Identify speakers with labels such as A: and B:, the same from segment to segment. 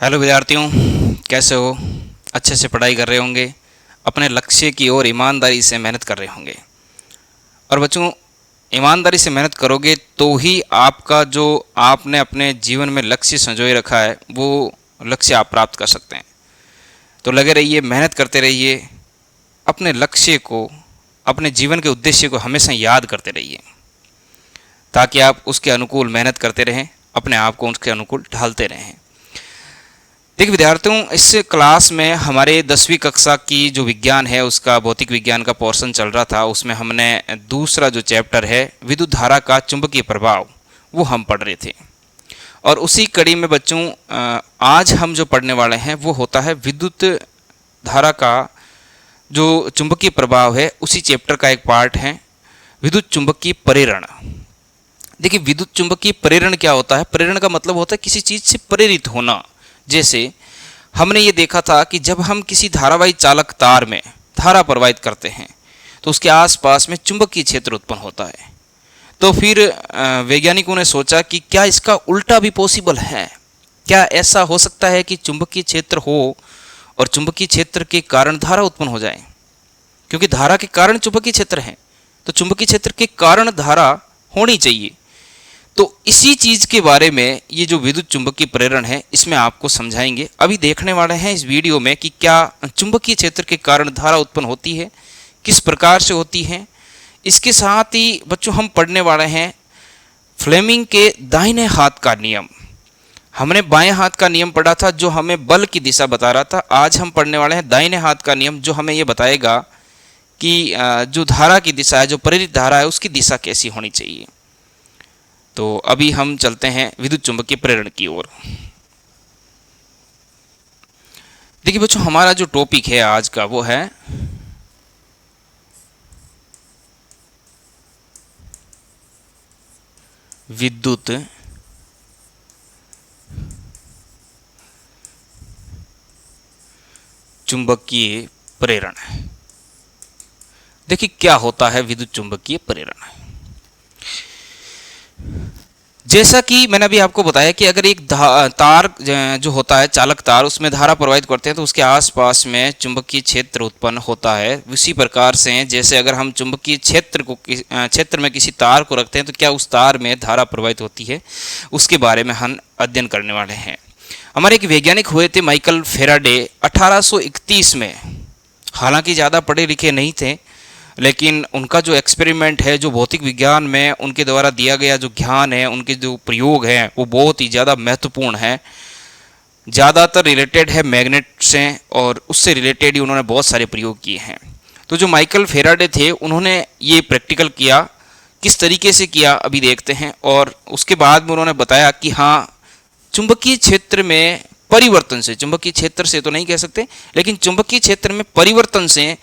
A: Hello विद्यार्थियों, कैसे हो? अच्छे से पढ़ाई कर रहे होंगे, अपने लक्ष्य की ओर ईमानदारी से मेहनत कर रहे होंगे। और बच्चों, ईमानदारी से मेहनत करोगे तो ही आपका जो आपने अपने जीवन में लक्ष्य संजोए रखा है वो लक्ष्य आप प्राप्त कर सकते हैं। तो लगे रहिए, मेहनत करते रहिए, अपने लक्ष्य को, अपने जीवन के उद्देश्य को हमेशा याद करते रहिए ताकि आप उसके अनुकूल मेहनत करते रहें, अपने आप को उसके अनुकूल ढालते रहें। देखिए विद्यार्थियों, इस क्लास में हमारे 10वीं कक्षा की जो विज्ञान है उसका भौतिक विज्ञान का पोर्शन चल रहा था। उसमें हमने दूसरा जो चैप्टर है विद्युत धारा का चुंबकीय प्रभाव वो हम पढ़ रहे थे। और उसी कड़ी में बच्चों आज हम जो पढ़ने वाले हैं वो होता है विद्युत धारा का जो चुंबकीय प्रभाव है, उसी चैप्टर का एक पार्ट है विद्युत चुंबकीय प्रेरण। देखिए विद्युत चुंबकीय प्रेरण क्या होता है? प्रेरण का मतलब होता है किसी चीज़ से प्रेरित होना। जैसे हमने ये देखा था कि जब हम किसी धारावाही चालक तार में धारा प्रवाहित करते हैं तो उसके आसपास में चुंबकीय क्षेत्र उत्पन्न होता है। तो फिर वैज्ञानिकों ने सोचा कि क्या इसका उल्टा भी पॉसिबल है? क्या ऐसा हो सकता है कि चुंबकीय क्षेत्र हो और चुंबकीय क्षेत्र के कारण धारा उत्पन्न हो जाए? क्योंकि धारा के कारण चुंबकीय क्षेत्र है, तो चुंबकीय क्षेत्र के कारण धारा होनी चाहिए। तो इसी चीज़ के बारे में ये जो विद्युत चुंबकीय प्रेरण है इसमें आपको समझाएंगे। अभी देखने वाले हैं इस वीडियो में कि क्या चुंबकीय क्षेत्र के कारण धारा उत्पन्न होती है, किस प्रकार से होती है। इसके साथ ही बच्चों हम पढ़ने वाले हैं फ्लेमिंग के दाहिने हाथ का नियम। हमने बाएं हाथ का नियम पढ़ा था जो हमें बल की दिशा बता रहा था। आज हम पढ़ने वाले हैं दाहिने हाथ का नियम जो हमें ये बताएगा कि जो धारा की दिशा है, जो प्रेरित धारा है, उसकी दिशा कैसी होनी चाहिए। तो अभी हम चलते हैं विद्युत चुंबकीय प्रेरण की ओर। देखिए बच्चों, हमारा जो टॉपिक है आज का वो है विद्युत चुंबकीय प्रेरण। देखिए क्या होता है विद्युत चुंबकीय प्रेरण। जैसा कि मैंने अभी आपको बताया कि अगर एक तार जो होता है, चालक तार, उसमें धारा प्रवाहित करते हैं तो उसके आसपास में चुंबकीय क्षेत्र उत्पन्न होता है। उसी प्रकार से जैसे अगर हम चुंबकीय क्षेत्र में किसी तार को रखते हैं तो क्या उस तार में धारा प्रवाहित होती है, उसके बारे में हम अध्ययन करने वाले हैं। हमारे एक वैज्ञानिक हुए थे माइकल फेराडे 1831 में। हालांकि ज़्यादा पढ़े लिखे नहीं थे, लेकिन उनका जो एक्सपेरिमेंट है, जो भौतिक विज्ञान में उनके द्वारा दिया गया जो ज्ञान है, उनके जो प्रयोग हैं वो बहुत ही ज़्यादा महत्वपूर्ण है। ज़्यादातर रिलेटेड है मैग्नेट से और उससे रिलेटेड ही उन्होंने बहुत सारे प्रयोग किए हैं। तो जो माइकल फेराडे थे उन्होंने ये प्रैक्टिकल किया। किस तरीके से किया अभी देखते हैं। और उसके बाद में उन्होंने बताया कि हाँ, चुंबकीय क्षेत्र में परिवर्तन से, चुंबकीय क्षेत्र से तो नहीं कह सकते, लेकिन चुंबकीय क्षेत्र में परिवर्तन से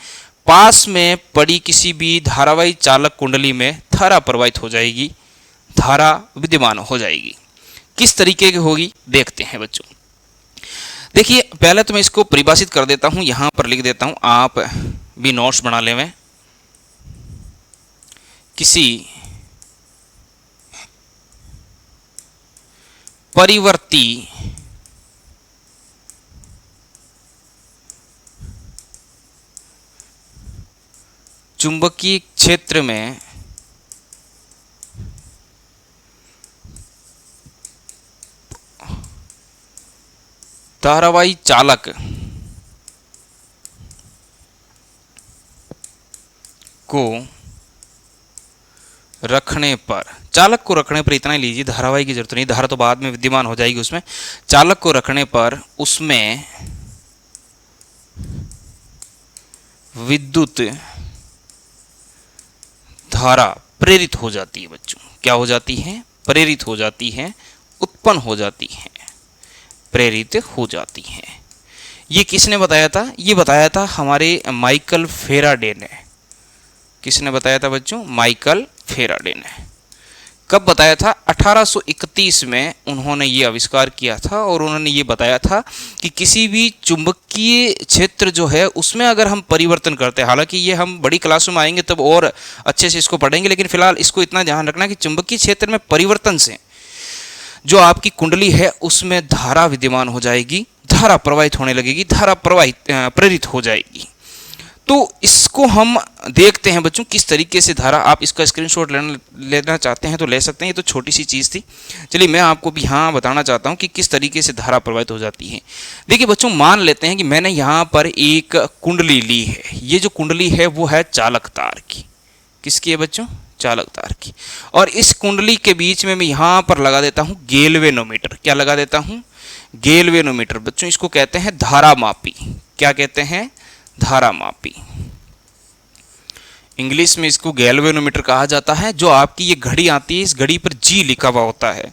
A: पास में पड़ी किसी भी धारावाही चालक कुंडली में धारा प्रवाहित हो जाएगी, धारा विद्यमान हो जाएगी। किस तरीके की होगी देखते हैं बच्चों। देखिए पहले तो मैं इसको परिभाषित कर देता हूं, यहां पर लिख देता हूं, आप भी नोट्स बना लें। किसी परिवर्ती चुंबकीय क्षेत्र में धारावाही चालक को रखने पर, चालक को रखने पर इतना ही लीजिए, धारावाही की जरूरत नहीं, धारा तो बाद में विद्यमान हो जाएगी उसमें। चालक को रखने पर उसमें विद्युत धारा प्रेरित हो जाती है बच्चों। क्या हो जाती है? प्रेरित हो जाती है, उत्पन्न हो जाती है, प्रेरित हो जाती है। ये किसने बताया था? ये बताया था हमारे माइकल फेराडे ने। किसने बताया था बच्चों? माइकल फेराडे ने। कब बताया था? 1831 में उन्होंने ये आविष्कार किया था और उन्होंने ये बताया था कि किसी भी चुंबकीय क्षेत्र जो है उसमें अगर हम परिवर्तन करते हैं, हालांकि ये हम बड़ी क्लासों में आएंगे तब और अच्छे से इसको पढ़ेंगे, लेकिन फिलहाल इसको इतना ध्यान रखना कि चुंबकीय क्षेत्र में परिवर्तन से जो आपकी कुंडली है उसमें धारा विद्यमान हो जाएगी, धारा प्रवाहित होने लगेगी, धारा प्रेरित हो जाएगी। तो इसको हम देखते हैं बच्चों किस तरीके से धारा, आप इसका स्क्रीनशॉट लेना चाहते हैं तो ले सकते हैं, ये तो छोटी सी चीज़ थी। चलिए मैं आपको भी यहाँ बताना चाहता हूँ कि किस तरीके से धारा प्रवाहित हो जाती है। देखिए बच्चों, मान लेते हैं कि मैंने यहाँ पर एक कुंडली ली है। ये जो कुंडली है वो है चालक तार की। किसकी है बच्चों? चालक तार की। और इस कुंडली के बीच में मैं यहाँ पर लगा देता हूँ गैल्वेनोमीटर। क्या लगा देता हूँ? गैल्वेनोमीटर। बच्चों इसको कहते हैं धारा मापी। क्या कहते हैं? धारा मापी। इंग्लिश में इसको गैल्वेनोमीटर कहा जाता है। जो आपकी ये घड़ी आती है, इस घड़ी पर जी लिखा हुआ होता है।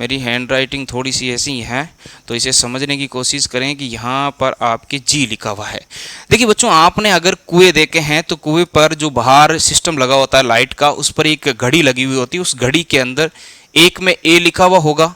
A: मेरी हैंड राइटिंग थोड़ी सी ऐसी है तो इसे समझने की कोशिश करें कि यहाँ पर आपके जी लिखा हुआ है। देखिए बच्चों, आपने अगर कुएं देखे हैं तो कुएं पर जो बाहर सिस्टम लगा होता है लाइट का, उस पर एक घड़ी लगी हुई होती है। उस घड़ी के अंदर एक में ए लिखा हुआ होगा,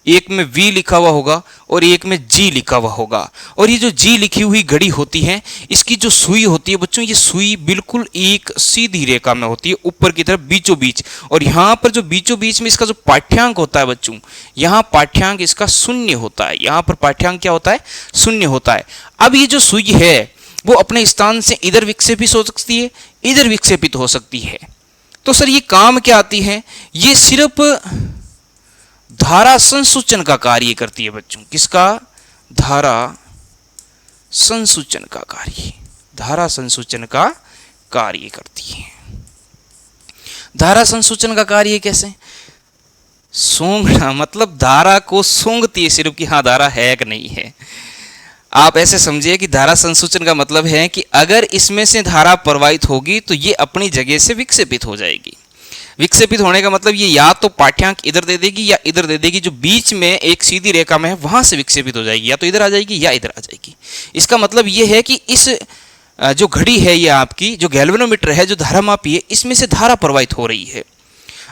A: एक में वी लिखा हुआ होगा और एक में जी लिखा हुआ होगा। और ये जो जी लिखी हुई घड़ी होती है, इसकी जो सुई होती है बच्चों, ये सुई बिल्कुल एक सीधी रेखा में होती है ऊपर की तरफ बीचों बीच। और यहाँ पर जो बीचों बीच में इसका जो पाठ्यांक होता है बच्चों, यहाँ पाठ्यांक इसका शून्य होता है। यहाँ पर पाठ्यांक क्या होता है? शून्य होता है। अब ये जो सुई है वो अपने स्थान से इधर विक्षेपित हो सकती है, इधर विक्षेपित हो सकती है। तो सर ये काम क्या आती है? ये सिर्फ धारा संसूचन का कार्य करती है बच्चों। किसका? धारा संसूचन का कार्य। धारा संसूचन का कार्य करती है। धारा संसूचन का कार्य कैसे? सूंघना, मतलब धारा को सूंघती है सिर्फ कि हाँ धारा है कि नहीं है। आप ऐसे समझिए कि धारा संसूचन का मतलब है कि अगर इसमें से धारा प्रवाहित होगी तो ये अपनी जगह से विक्षेपित हो जाएगी। विक्षेपित होने का मतलब ये या तो पाठ्यांक इधर दे देगी या इधर दे देगी। जो बीच में एक सीधी रेखा में है वहां से विक्षेपित हो जाएगी, या तो इधर आ जाएगी या इधर आ जाएगी। इसका मतलब ये है कि इस जो घड़ी है, ये आपकी जो गैल्वेनोमीटर है, जो धारा मापी है, इसमें से धारा प्रवाहित हो रही है।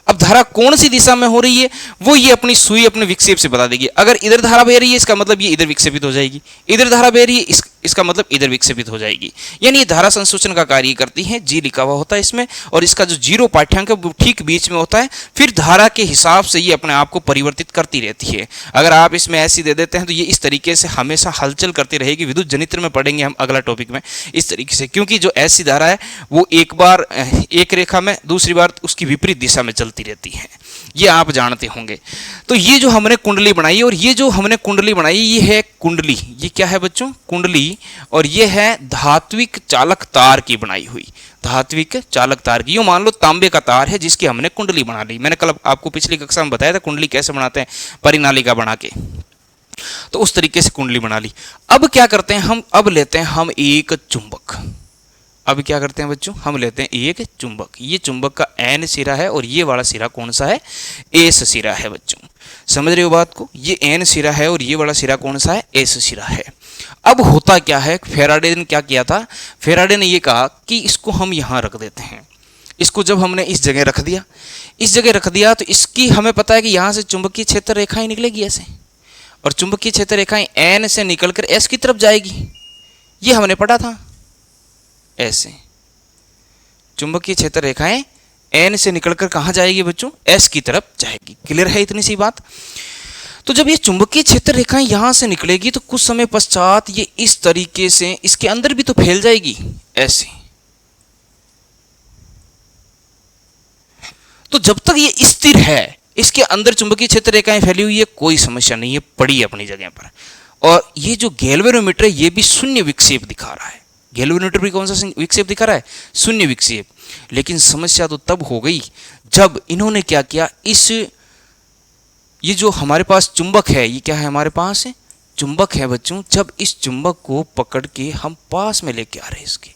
A: अब धारा कौन सी दिशा में हो रही है वो ये अपनी सुई अपने विक्षेप से बता देगी। अगर इधर धारा बह रही है इसका मतलब ये इधर विक्षेपित हो जाएगी, इधर धारा बह रही है इसका मतलब इधर विक्षेपित हो जाएगी। यानी ये धारा संसूचन का कार्य करती है। जी लिखा हुआ होता है इसमें, और इसका जो जीरो पाठ्यांक है वो ठीक बीच में होता है। फिर धारा के हिसाब से ये अपने आप को परिवर्तित करती रहती है। अगर आप इसमें ऐसी दे देते हैं तो ये इस तरीके से हमेशा हलचल करती रहेगी। विद्युत जनित्र में पढ़ेंगे हम अगला टॉपिक में इस तरीके से, क्योंकि जो ऐसी धारा है वो एक बार एक रेखा में, दूसरी बार उसकी विपरीत दिशा में चलती रहती है। ये आप जानते होंगे। तो ये जो हमने कुंडली बनाई, और ये जो हमने कुंडली बनाई ये है कुंडली। ये क्या है बच्चों? कुंडली। और ये है धात्विक चालक तार की बनाई हुई, धात्विक चालक तार की। यूँ मान लो तांबे का तार है जिसकी हमने कुंडली बना ली। मैंने कल आपको पिछली कक्षा में बताया था कुंडली कैसे बनाते हैं, परिनालिका बना के। तो उस तरीके से कुंडली बना ली। अब क्या करते हैं हम? अब लेते हैं हम एक चुंबक। अब क्या करते हैं बच्चों? हम लेते हैं एक चुंबक। ये चुंबक का एन सिरा है और ये वाला सिरा कौन सा है? एस सिरा है बच्चों। समझ रहे हो बात को? ये एन सिरा है और ये वाला सिरा कौन सा है? एस सिरा है। अब होता क्या है, फेराडे ने क्या किया था? फेराडे ने ये कहा कि इसको हम यहाँ रख देते हैं। इसको जब हमने इस जगह रख दिया, इस जगह रख दिया, तो इसकी हमें पता है कि यहाँ से चुंबकीय क्षेत्र रेखाएं निकलेगी ऐसे, और चुंबकीय क्षेत्र रेखाएं एन से निकलकर एस की तरफ जाएगी। ये हमने पढ़ा था। ऐसे चुंबकीय क्षेत्र रेखाएं एन से निकलकर कहां जाएगी बच्चों? एस की तरफ जाएगी। क्लियर है इतनी सी बात? तो जब ये चुंबकीय क्षेत्र रेखाएं यहां से निकलेगी तो कुछ समय पश्चात ये इस तरीके से इसके अंदर भी तो फैल जाएगी ऐसे। तो जब तक ये स्थिर है, इसके अंदर चुंबकीय क्षेत्र रेखाएं फैली हुई है, कोई समस्या नहीं है, पड़ी है अपनी जगह पर। और ये जो गैल्वेनोमीटर है ये भी शून्य विक्षेप दिखा रहा है। गैल्वेनोमीटर भी कौन सा विक्षेप दिखा रहा है? शून्य विक्षेप। लेकिन समस्या तो तब हो गई जब इन्होंने क्या किया, ये जो हमारे पास चुंबक है, ये क्या है हमारे पास? चुंबक है बच्चों। जब इस चुंबक को पकड़ के हम पास में लेके आ रहे हैं, इसके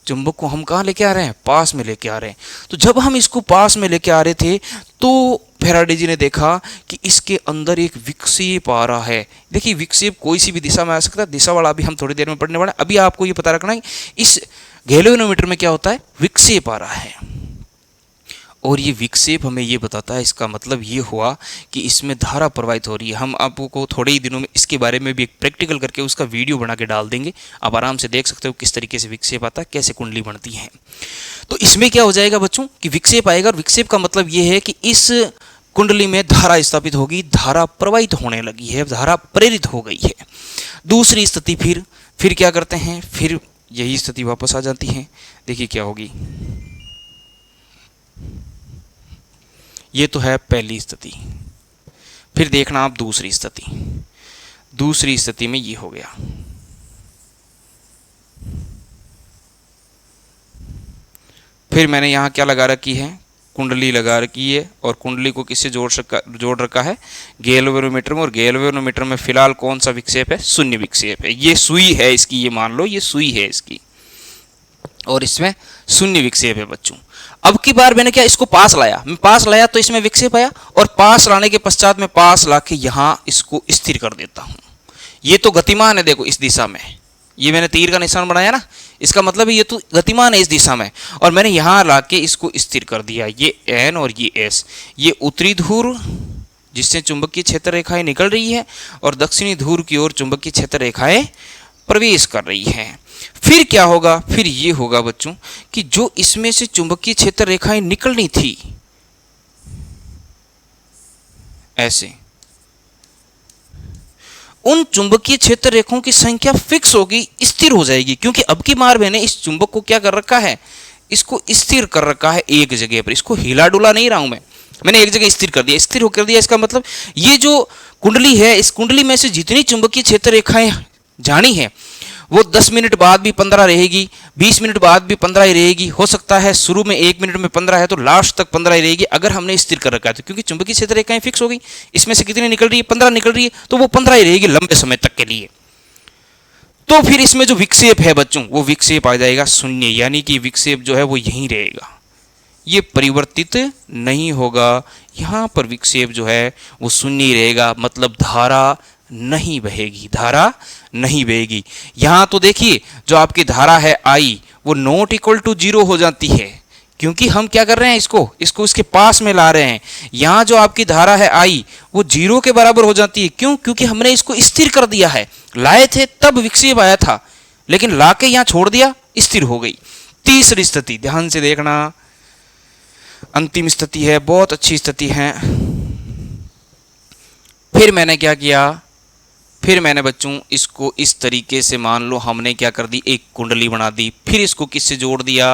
A: चुंबक को हम कहाँ लेके आ रहे हैं? पास में लेके आ रहे हैं। तो जब हम इसको पास में लेके आ रहे थे तो फेराडे जी ने देखा कि इसके अंदर एक विक्षेप आ रहा है। देखिए विक्षेप कोई सी भी दिशा में आ सकता है, दिशा वाला अभी हम थोड़ी देर में पढ़ने वाले हैं। अभी आपको ये पता रखना है इस गैल्वेनोमीटर में क्या होता है? विक्षेप आ रहा है। और ये विक्षेप हमें ये बताता है, इसका मतलब ये हुआ कि इसमें धारा प्रवाहित हो रही है। हम आपको थोड़े ही दिनों में इसके बारे में भी एक प्रैक्टिकल करके उसका वीडियो बना के डाल देंगे। आप आराम से देख सकते हो किस तरीके से विक्षेप आता है, कैसे कुंडली बनती है। तो इसमें क्या हो जाएगा बच्चों कि विक्षेप आएगा, और विक्षेप का मतलब ये है कि इस कुंडली में धारा स्थापित होगी, धारा प्रवाहित होने लगी है, धारा प्रेरित हो गई है। दूसरी स्थिति फिर क्या करते हैं, फिर यही स्थिति वापस आ जाती है। देखिए क्या होगी, ये तो है पहली स्थिति। फिर देखना आप दूसरी स्थिति, दूसरी स्थिति में ये हो गया। फिर मैंने यहाँ क्या लगा रखी है, कुंडली लगा रखी है, और कुंडली को किससे जोड़ रखा है, गैल्वेनोमीटर में। और गैल्वेनोमीटर में फिलहाल कौन सा विक्षेप है, शून्य विक्षेप है। ये सुई है इसकी, ये मान लो ये सुई है इसकी, और इसमें शून्य विक्षेप है बच्चों। अब की बार मैंने क्या इसको पास लाया, मैं पास लाया तो इसमें विक्षेप आया, और पास लाने के पश्चात मैं पास ला के यहाँ इसको स्थिर कर देता हूँ। ये तो गतिमान है, देखो इस दिशा में, ये मैंने तीर का निशान बनाया ना, इसका मतलब है ये तो गतिमान है इस दिशा में, और मैंने यहाँ ला के इसको स्थिर कर दिया। ये एन और ये एस, ये उत्तरी ध्रुव जिससे चुंबकीय क्षेत्र रेखाएं निकल रही है, और दक्षिणी ध्रुव की ओर चुंबकीय क्षेत्र रेखाएं प्रवेश कर रही हैं। फिर क्या होगा, फिर ये होगा बच्चों कि जो इसमें से चुंबकीय क्षेत्र रेखाएं निकलनी थी ऐसे, उन चुंबकीय क्षेत्र रेखाओं की संख्या फिक्स होगी, स्थिर हो जाएगी, क्योंकि अब की बार मैंने इस चुंबक को क्या कर रखा है, इसको स्थिर कर रखा है एक जगह पर। इसको हिला डुला नहीं रहा हूं मैंने एक जगह स्थिर कर दिया। स्थिर होकर दिया इसका मतलब ये जो कुंडली है, इस कुंडली में से जितनी चुंबकीय क्षेत्र रेखाएं जानी है वो 10 मिनट बाद भी 15 रहेगी, 20 मिनट बाद भी 15 ही रहेगी, हो सकता है शुरू में 1 मिनट में 15 है तो लास्ट तक 15 ही रहेगी, अगर हमने स्थिर कर रखा है तो। क्योंकि चुंबकीय क्षेत्र रेखाएं फिक्स हो गई, इसमें से कितनी निकल रही है, 15 निकल रही है, तो वो 15 ही रहेगी लंबे समय तक के लिए। तो फिर इसमें जो विक्षेप है बच्चों, वो विक्षेप आ जाएगा शून्य, यानी कि विक्षेप जो है वो यहीं रहेगा, ये परिवर्तित नहीं होगा। यहाँ पर विक्षेप जो है वो शून्य ही रहेगा, मतलब धारा नहीं बहेगी, धारा नहीं बहेगी। यहाँ तो देखिए जो आपकी धारा है आई, वो नॉट इक्वल टू 0 हो जाती है, क्योंकि हम क्या कर रहे हैं, इसको इसके पास में ला रहे हैं। यहाँ जो आपकी धारा है आई, वो 0 के बराबर हो जाती है। क्यों, क्योंकि हमने इसको स्थिर कर दिया है। लाए थे तब विक्षेप आया था, लेकिन ला के यहाँ छोड़ दिया, स्थिर हो गई। तीसरी स्थिति ध्यान से देखना, अंतिम स्थिति है, बहुत अच्छी स्थिति है। फिर मैंने क्या किया, फिर मैंने बच्चों इसको इस तरीके से, मान लो हमने क्या कर दी, एक कुंडली बना दी। फिर इसको किससे जोड़ दिया,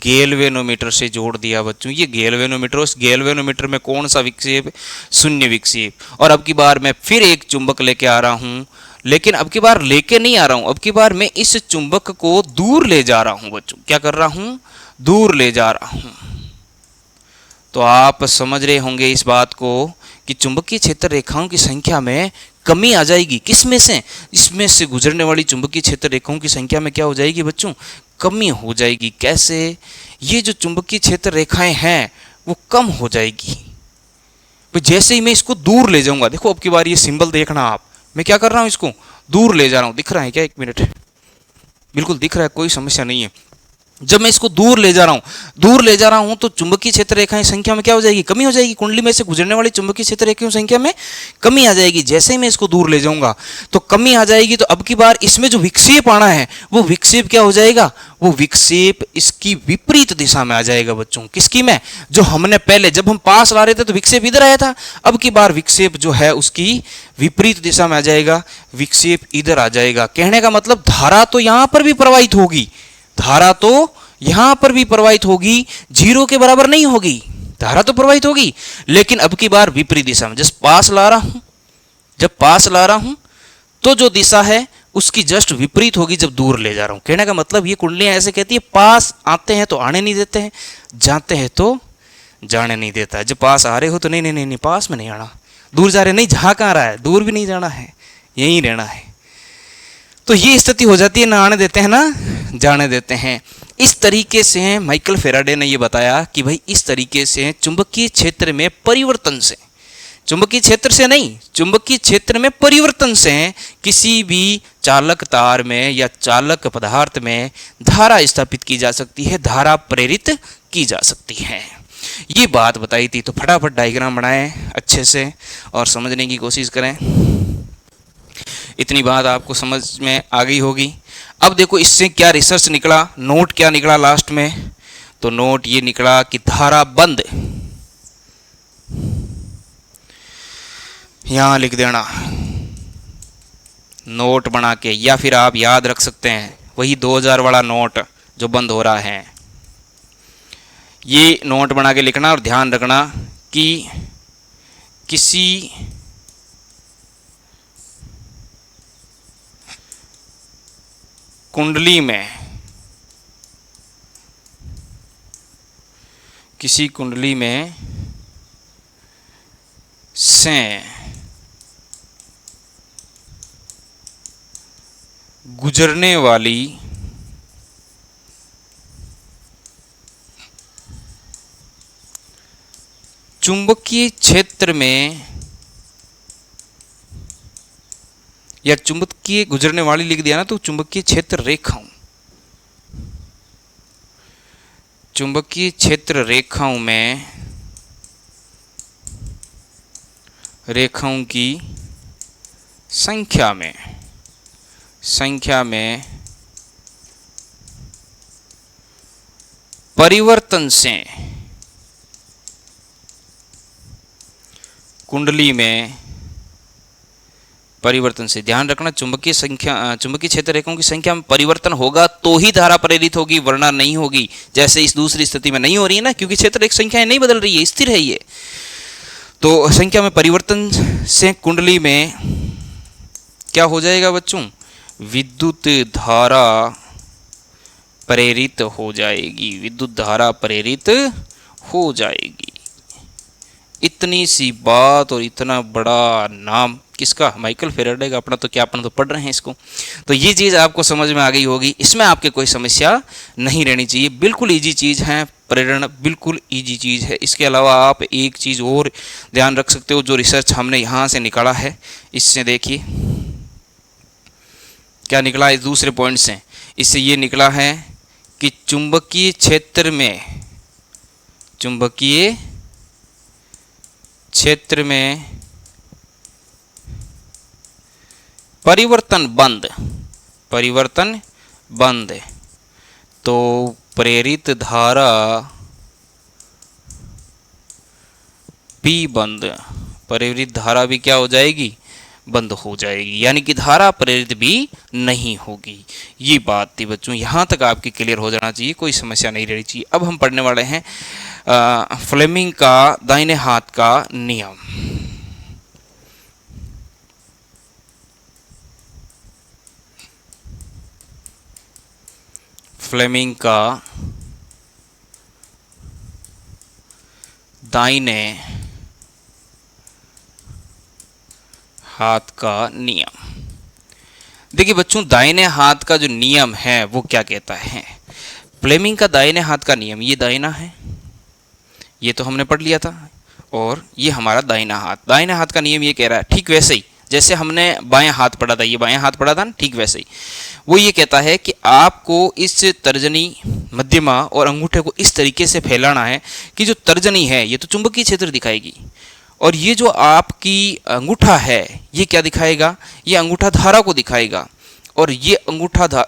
A: गैल्वेनोमीटर से जोड़ दिया बच्चों। ये गैल्वेनोमीटर, उस गैल्वेनोमीटर में कौन सा विक्षेप, शून्य विक्षेप। और अब की बार मैं फिर एक चुंबक लेके आ रहा हूँ, लेकिन अब की बार लेके नहीं आ रहा हूँ, अब की बार मैं इस चुंबक को दूर ले जा रहा हूँ बच्चों। क्या कर रहा हूँ, दूर ले जा रहा हूँ। तो आप समझ रहे होंगे इस बात को कि चुंबकीय क्षेत्र रेखाओं की संख्या में कमी आ जाएगी। किस में से, इसमें से गुजरने वाली चुंबकीय क्षेत्र रेखाओं की संख्या में क्या हो जाएगी बच्चों, कमी हो जाएगी। कैसे, ये जो चुंबकीय क्षेत्र रेखाएं हैं वो कम हो जाएगी। तो जैसे ही मैं इसको दूर ले जाऊंगा, देखो अब की बार ये सिंबल देखना आप, मैं क्या कर रहा हूँ, इसको दूर ले जा रहा हूँ। दिख रहा है क्या, एक मिनट, बिल्कुल दिख रहा है, कोई समस्या नहीं है। जब मैं इसको दूर ले जा रहा हूं तो चुंबकीय क्षेत्र रेखाएं संख्या में क्या हो जाएगी, कमी हो जाएगी। कुंडली में से गुजरने वाली चुंबकीय क्षेत्र रेखाओं संख्या में कमी आ जाएगी। जैसे ही मैं इसको दूर ले जाऊंगा तो कमी आ जाएगी। तो अब की बार इसमें जो विक्षेप आना है वो विक्षेप क्या हो जाएगा, वो विक्षेप इसकी विपरीत दिशा में आ जाएगा बच्चों। किसकी में, जो हमने पहले जब हम पास ला रहे थे तो विक्षेप इधर आया था, अब की बार विक्षेप जो है उसकी विपरीत दिशा में आ जाएगा, विक्षेप इधर आ जाएगा। कहने का मतलब धारा तो यहां पर भी प्रवाहित होगी, धारा तो यहां पर भी प्रवाहित होगी, 0 के बराबर नहीं होगी, धारा तो प्रवाहित होगी, लेकिन अब की बार विपरीत दिशा में। जब पास ला रहा हूं तो जो दिशा है उसकी जस्ट विपरीत होगी जब दूर ले जा रहा हूं। कहने का मतलब ये कुंडलियां ऐसे कहती है, पास आते हैं तो आने नहीं देते हैं, जाते हैं तो जाने नहीं देता है। जब पास आ रहे हो तो नहीं नहीं नहीं, नहीं पास में नहीं आना, दूर जा रहे नहीं, जहां कहां रहा है, दूर भी नहीं जाना है, यहीं रहना है। तो ये स्थिति हो जाती है, ना आने देते हैं ना जाने देते हैं। इस तरीके से माइकल फेराडे ने ये बताया कि भाई इस तरीके से चुंबकीय क्षेत्र में परिवर्तन से, चुंबकीय क्षेत्र से नहीं, चुंबकीय क्षेत्र में परिवर्तन से किसी भी चालक तार में या चालक पदार्थ में धारा स्थापित की जा सकती है, धारा प्रेरित की जा सकती है। ये बात बताई थी। तो फटाफट डायग्राम बनाएं अच्छे से और समझने की कोशिश करें। इतनी बात आपको समझ में आ गई होगी। अब देखो इससे क्या रिसर्च निकला, नोट क्या निकला लास्ट में, तो नोट ये निकला कि धारा बंद, यहाँ लिख देना नोट बना के, या फिर आप याद रख सकते हैं वही 2000 वाला नोट जो बंद हो रहा है, ये नोट बना के लिखना और ध्यान रखना कि किसी कुंडली में, किसी कुंडली में से गुजरने वाली चुंबकीय क्षेत्र में, या चुंबकीय गुजरने वाली लिख दिया ना तो चुंबकीय क्षेत्र रेखाओं, चुंबकीय क्षेत्र रेखाओं में, रेखाओं की संख्या में परिवर्तन से, कुंडली में परिवर्तन से, ध्यान रखना चुंबकीय क्षेत्र रेखाओं की संख्या में परिवर्तन होगा तो ही धारा प्रेरित होगी, वरना नहीं होगी। जैसे इस दूसरी स्थिति में नहीं हो रही है ना, क्योंकि क्षेत्र रेखा संख्याएं नहीं बदल रही है, स्थिर है ये। तो संख्या में परिवर्तन से कुंडली में क्या हो जाएगा बच्चों, विद्युत धारा प्रेरित हो जाएगी, विद्युत धारा प्रेरित हो जाएगी। इतनी सी बात और इतना बड़ा नाम किसका, माइकल फैराडे का। अपना तो क्या, अपन तो पढ़ रहे हैं इसको। तो ये चीज़ आपको समझ में आ गई होगी, इसमें आपके कोई समस्या नहीं रहनी चाहिए। बिल्कुल इजी चीज़ है, प्रेरण बिल्कुल इजी चीज़ है। इसके अलावा आप एक चीज़ और ध्यान रख सकते हो, जो रिसर्च हमने यहाँ से निकाला है, इससे देखिए क्या निकला है। दूसरे पॉइंट से इससे ये निकला है कि चुंबकीय क्षेत्र में, चुंबकीय क्षेत्र में परिवर्तन बंद, परिवर्तन बंद, तो प्रेरित धारा भी बंद, प्रेरित धारा भी क्या हो जाएगी, बंद हो जाएगी, यानी कि धारा प्रेरित भी नहीं होगी। ये बात थी बच्चों, यहाँ तक आपकी क्लियर हो जाना चाहिए, कोई समस्या नहीं रहनी चाहिए। अब हम पढ़ने वाले हैं फ्लेमिंग का दाहिने हाथ का नियम। फ्लेमिंग का दाहिने हाथ का नियम। देखिए बच्चों, दाहिने हाथ का जो नियम है वो क्या कहता है। फ्लेमिंग का दाहिने हाथ का नियम, ये दाहिना है, ये तो हमने पढ़ लिया था, और ये हमारा दाहिना हाथ। दाहिने हाथ का नियम ये कह रहा है, ठीक वैसे ही जैसे हमने बाएं हाथ पढ़ा था, ये बाएं हाथ पढ़ा था ना, ठीक वैसे ही वो ये कहता है कि आपको इस तर्जनी, मध्यमा और अंगूठे को इस तरीके से फैलाना है कि जो तर्जनी है ये तो चुंबकीय क्षेत्र दिखाएगी, और ये जो आपकी अंगूठा है ये क्या दिखाएगा, ये अंगूठा धारा को दिखाएगा, और ये अंगूठा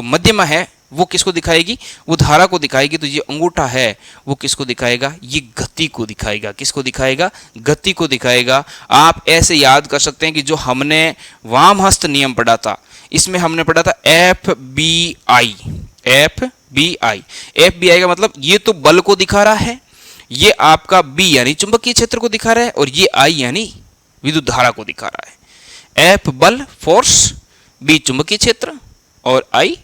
A: मध्यमा है वो किसको दिखाएगी, वो धारा को दिखाएगी। तो ये अंगूठा है वो किसको दिखाएगा, ये गति को दिखाएगा। किसको दिखाएगा, गति को दिखाएगा। आप ऐसे याद कर सकते हैं कि जो हमने वाम हस्त नियम पढ़ा था, इसमें हमने पढ़ा था FBI। FBI का मतलब ये तो बल को दिखा रहा है, ये आपका B यानी चुंबकीय क्षेत्र को दिखा रहा है, और ये I यानी विद्युत धारा को दिखा रहा है। F बल फोर्स, B चुंबकीय क्षेत्र, और I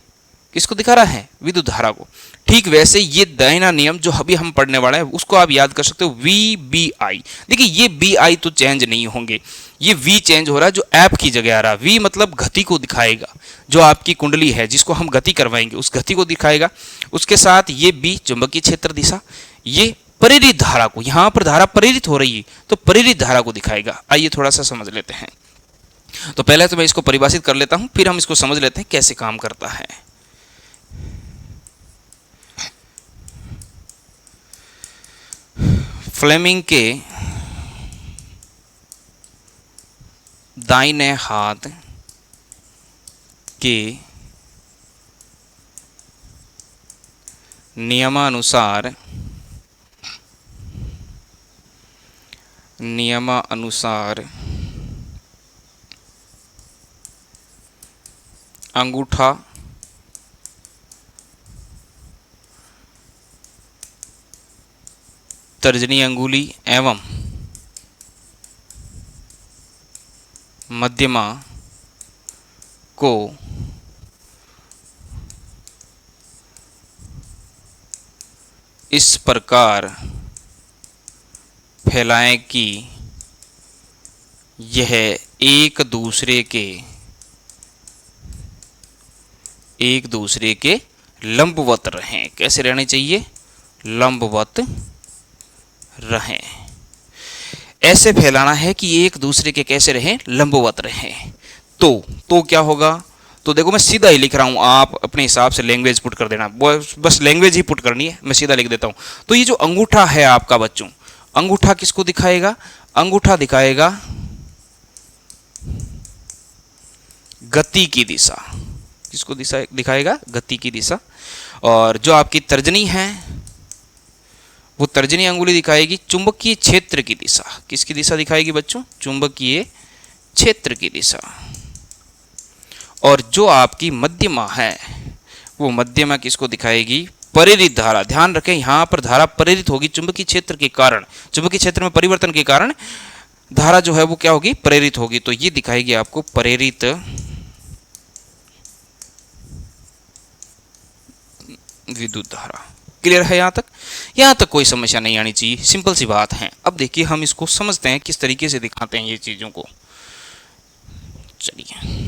A: किसको दिखा रहा है, विद्युत धारा को। ठीक वैसे ये दाहिना नियम जो अभी हम पढ़ने वाले हैं उसको आप याद कर सकते हो VBI। देखिए ये BI तो चेंज नहीं होंगे, ये V चेंज हो रहा है, जो ऐप की जगह आ रहा है। V मतलब गति को दिखाएगा, जो आपकी कुंडली है जिसको हम गति करवाएंगे उस गति को दिखाएगा। उसके साथ ये B चुंबकीय क्षेत्र दिशा, ये प्रेरित धारा को, यहाँ पर धारा प्रेरित हो रही है तो प्रेरित धारा को दिखाएगा। आइए थोड़ा सा समझ लेते हैं। तो पहले तो मैं इसको परिभाषित कर लेता हूं, फिर हम इसको समझ लेते हैं कैसे काम करता है। फ्लेमिंग के दाहिने हाथ के नियमानुसार नियमानुसार अंगूठा तर्जनी अंगुली एवं मध्यमा को इस प्रकार फैलाएं कि यह एक दूसरे के लंबवत रहें। कैसे रहने चाहिए? लंबवत रहें। ऐसे फैलाना है कि एक दूसरे के कैसे रहें? लंबवत रहें। तो क्या होगा? तो देखो मैं सीधा ही लिख रहा हूं, आप अपने हिसाब से लैंग्वेज पुट कर देना, बस लैंग्वेज ही पुट करनी है, मैं सीधा लिख देता हूं। तो ये जो अंगूठा है आपका बच्चों, अंगूठा किसको दिखाएगा? अंगूठा दिखाएगा गति की दिशा। किसको दिशा दिखाएगा? गति की दिशा। और जो आपकी तर्जनी है वो तर्जनी अंगुली दिखाएगी चुंबकीय क्षेत्र की दिशा। किसकी दिशा दिखाएगी बच्चों? चुंबकीय क्षेत्र की दिशा। और जो आपकी मध्यमा है वो मध्यमा किसको दिखाएगी? प्रेरित धारा। ध्यान रखें यहां पर धारा प्रेरित होगी चुंबकीय क्षेत्र के कारण, चुंबकीय क्षेत्र में परिवर्तन के कारण धारा जो है वो क्या होगी? प्रेरित होगी। तो ये दिखाएगी आपको प्रेरित विद्युत धारा। क्लियर है यहां तक? यहां तक कोई समस्या नहीं आनी चाहिए, सिंपल सी बात है। अब देखिए हम इसको समझते हैं किस तरीके से दिखाते हैं ये चीजों को। चलिए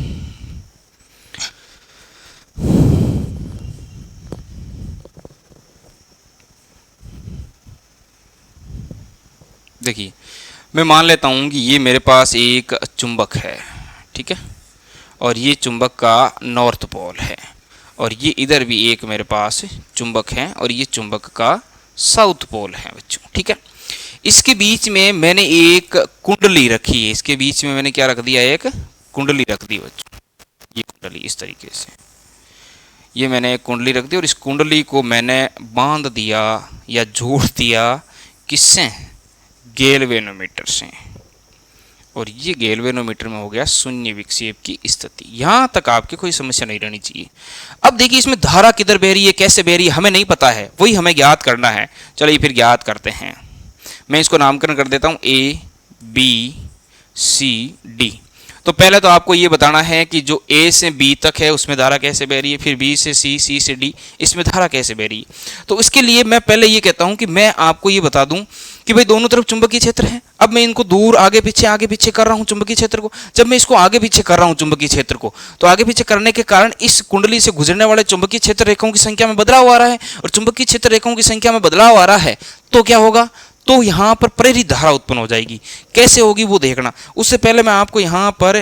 A: देखिए, मैं मान लेता हूं कि ये मेरे पास एक चुंबक है, ठीक है, और ये चुंबक का नॉर्थ पोल है, और ये इधर भी एक मेरे पास चुंबक है और ये चुंबक का साउथ पोल है बच्चों, ठीक है। इसके बीच में मैंने एक कुंडली रखी है, इसके बीच में मैंने क्या रख दिया? एक कुंडली रख दी बच्चों। ये कुंडली इस तरीके से, ये मैंने एक कुंडली रख दी और इस कुंडली को मैंने बांध दिया या जोड़ दिया किससे? गैल्वेनोमीटर से। और ये गैल्वेनोमीटर में हो गया शून्य विक्षेप की स्थिति। यहां तक आपकी कोई समस्या नहीं रहनी चाहिए। अब देखिए इसमें धारा किधर बह रही है, कैसे बह रही है, हमें नहीं पता है, वही हमें ज्ञात करना है। चलिए फिर ज्ञात करते हैं। मैं इसको नामकरण कर देता हूं A B C D। तो पहले तो आपको ये बताना है कि जो A से B तक है उसमें धारा कैसे बह रही है, फिर B से C, C से D इसमें धारा कैसे बह रही है। तो इसके लिए मैं पहले ये कहता हूं कि मैं आपको ये बता दूं कि भाई दोनों तरफ चुंबकीय क्षेत्र है। अब मैं इनको दूर आगे पीछे कर रहा हूं चुंबकीय क्षेत्र को। जब मैं इसको आगे पीछे कर रहा हूं चुंबकीय क्षेत्र को, तो आगे पीछे करने के कारण इस कुंडली से गुजरने वाले चुंबकीय क्षेत्र रेखाओं की संख्या में बदलाव आ रहा है, और चुंबकीय क्षेत्र रेखाओं की संख्या में बदलाव आ रहा है तो क्या होगा? तो यहां पर प्रेरित धारा उत्पन्न हो जाएगी। कैसे होगी वो देखना। उससे पहले मैं आपको यहां पर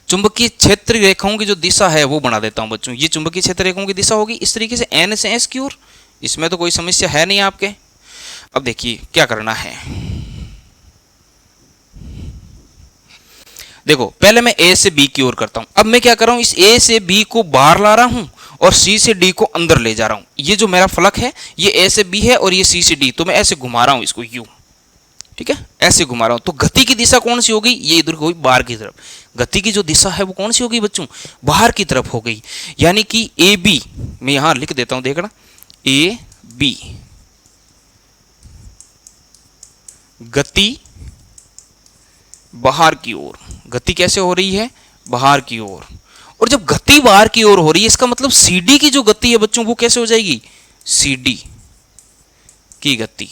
A: चुंबकीय क्षेत्र रेखाओं की जो दिशा है वो बना देता हूं बच्चों। ये चुंबकीय क्षेत्र रेखाओं की दिशा होगी इस तरीके से N से S की ओर। इसमें तो कोई समस्या है नहीं आपके। अब देखिए क्या करना है। देखो पहले मैं A से B की ओर करता हूं। अब मैं क्या कर रहा हूं, इस A से B को बाहर ला रहा हूं और C से D को अंदर ले जा रहा हूं। ये जो मेरा फलक है ये A से B है और ये C से D, तो मैं ऐसे घुमा रहा हूं इसको यूं, ठीक है, ऐसे घुमा रहा हूं। तो गति की दिशा कौन सी हो गई? ये इधर हो गई बाहर की तरफ। गति की जो दिशा है वो कौन सी हो गई बच्चों? बाहर की तरफ हो गई। यानी कि AB मैं यहां लिख देता हूं, देखना AB गति बाहर की ओर। गति कैसे हो रही है? बाहर की ओर। और जब गति बाहर की ओर हो रही है इसका मतलब CD की जो गति है बच्चों वो कैसे हो जाएगी? CD की गति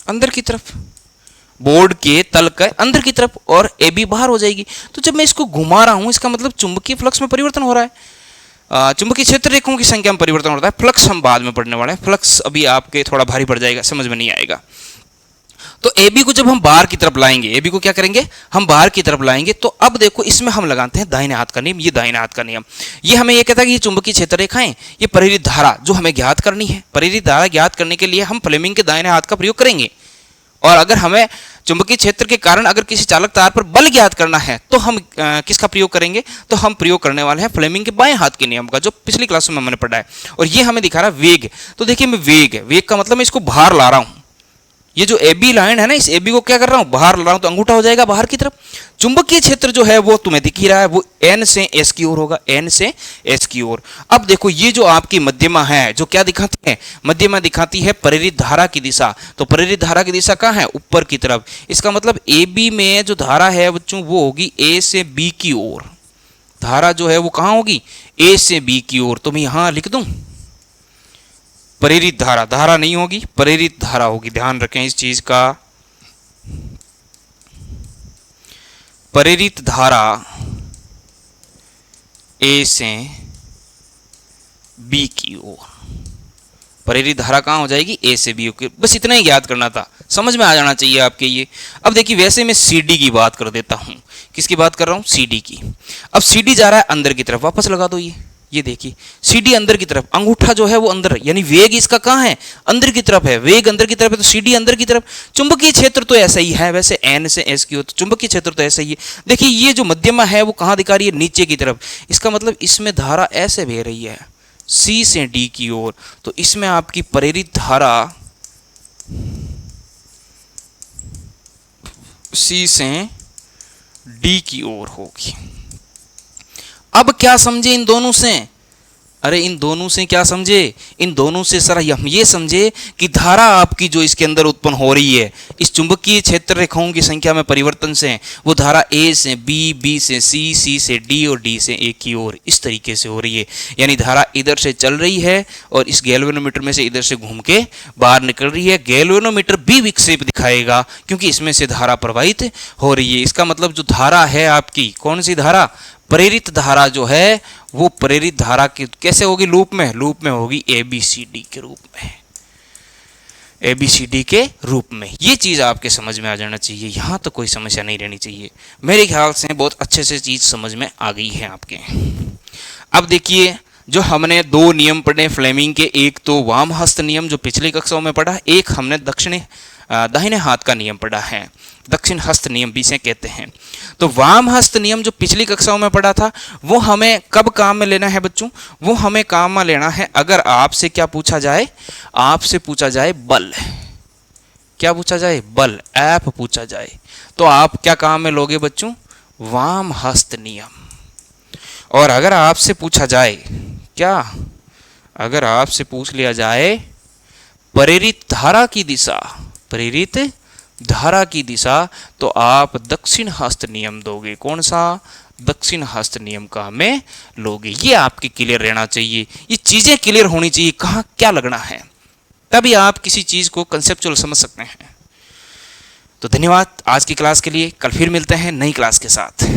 A: अंदर की तरफ, बोर्ड के तल के अंदर की तरफ, और AB बाहर हो जाएगी। तो जब मैं इसको घुमा रहा हूं इसका मतलब चुंबकीय फ्लक्स में परिवर्तन हो रहा है, चुंबकीय क्षेत्र रेखाओं की संख्या में परिवर्तन हो रहा है। फ्लक्स हम बाद में पढ़ने वाले हैं, फ्लक्स अभी आपके थोड़ा भारी पड़ जाएगा, समझ में नहीं आएगा। तो AB को जब हम बाहर की तरफ लाएंगे, AB को क्या करेंगे? हम बाहर की तरफ लाएंगे। तो अब देखो इसमें हम लगाते हैं दाहिने हाथ का नियम। ये दाहिने हाथ का नियम ये हमें ये कहता है कि ये चुंबकीय क्षेत्र रेखाएं, ये प्रेरित धारा जो हमें ज्ञात करनी है, प्रेरित धारा ज्ञात करने के लिए हम फ्लेमिंग के दाहिने हाथ का प्रयोग करेंगे। और अगर हमें चुंबकीय क्षेत्र के कारण अगर किसी चालक तार पर बल ज्ञात करना है तो हम किसका प्रयोग करेंगे, तो हम प्रयोग करने वाले हैं फ्लेमिंग के बाएं हाथ के नियम का, जो पिछली क्लासों में मैंने पढ़ा है। और ये हमें दिखा रहा है वेग। तो देखिए मैं वेग का मतलब मैं इसको बाहर ला रहा हूं। ये जो ए बी लाइन है ना, इस ए बी को क्या कर रहा हूं, बाहर ला रहा हूं, तो अंगूठा हो जाएगा बाहर की तरफ। चुंबकीय क्षेत्र जो है वो तुम्हें दिख ही रहा है, वो एन से एस की ओर होगा, एन से एस की ओर। अब देखो ये जो आपकी मध्यमा है, जो क्या दिखाती है, मध्यमा दिखाती है प्रेरित धारा की दिशा। तो प्रेरित धारा की दिशा कहाँ है, ऊपर की तरफ। इसका मतलब ए बी में जो धारा है बच्चों वो होगी ए से बी की ओर। धारा जो है वो कहाँ होगी, ए से बी की ओर। तो मैं यहां लिख दूं प्रेरित धारा, धारा नहीं होगी, प्रेरित धारा होगी। ध्यान रखें इस चीज का। प्रेरित धारा ए से बी की ओर। प्रेरित धारा कहाँ हो जाएगी, ए से बी की। बस इतना ही याद करना था, समझ में आ जाना चाहिए आपके ये। अब देखिए वैसे मैं सीडी की बात कर देता हूं। किसकी बात कर रहा हूं, सीडी की। अब सीडी जा रहा है अंदर की तरफ, वापस लगा दो ये देखिए सीडी अंदर की तरफ, अंगूठा जो है वो अंदर, यानी वेग इसका कहाँ है, अंदर की तरफ है। वेग अंदर की तरफ है तो सीडी अंदर की तरफ। चुंबकीय क्षेत्र तो ऐसा ही है, वैसे एन से एस की ओर, तो चुंबकीय क्षेत्र तो ऐसा ही है। देखिए ये जो मध्यमा है वो कहाँ दिखा रही है, नीचे की तरफ। इसका मतलब इसमें धारा ऐसे बह रही है सी से डी की ओर। तो इसमें आपकी प्रेरित धारा सी से डी की ओर होगी। अब क्या समझे इन दोनों से, अरे इन दोनों से क्या समझे, इन दोनों से सर हम ये समझे कि धारा आपकी जो इसके अंदर उत्पन्न हो रही है इस चुंबकीय क्षेत्र रेखाओं की संख्या में परिवर्तन से, वो धारा ए से बी, बी से सी, सी से डी और डी से ए की ओर इस तरीके से हो रही है। यानी धारा इधर से चल रही है और इस गैल्वेनोमीटर में से इधर से घूम के बाहर निकल रही है। गैल्वेनोमीटर बी विक्षेप दिखाएगा क्योंकि इसमें से धारा प्रवाहित हो रही है। इसका मतलब जो धारा है आपकी, कौन सी धारा, प्रेरित धारा जो है वो प्रेरित धारा की कैसे होगी, लूप में होगी एबीसीडी के रूप में, एबीसीडी के रूप में। ये चीज आपके समझ में आ जाना चाहिए, यहां तो कोई समस्या नहीं रहनी चाहिए। मेरे ख्याल से बहुत अच्छे से चीज समझ में आ गई है आपके। अब देखिए जो हमने दो नियम पढ़े फ्लेमिंग के, एक तो वाम हस्त नियम जो पिछली कक्षाओं में पढ़ा, एक हमने दाहिने हाथ का नियम पढ़ा है, दक्षिण हस्त नियम भी से कहते हैं। तो वाम हस्त नियम जो पिछली कक्षाओं में पढ़ा था वो हमें कब काम में लेना है बच्चों, वो हमें काम में लेना है अगर आपसे क्या पूछा जाए, आपसे पूछा जाए बल। क्या पूछा जाए, बल, एफ पूछा जाए, तो आप क्या काम में लोगे बच्चों, वाम हस्त नियम। और अगर आपसे पूछा जाए क्या, अगर आपसे पूछ लिया जाए प्रेरित धारा की दिशा, प्रेरित धारा की दिशा, तो आप दक्षिण हस्त नियम दोगे। कौन सा, दक्षिण हस्त नियम का हमें लोगे। ये आपके क्लियर रहना चाहिए, ये चीजें क्लियर होनी चाहिए, कहाँ क्या लगना है, तभी आप किसी चीज को कंसेप्चुअल समझ सकते हैं। तो धन्यवाद आज की क्लास के लिए, कल फिर मिलते हैं नई क्लास के साथ।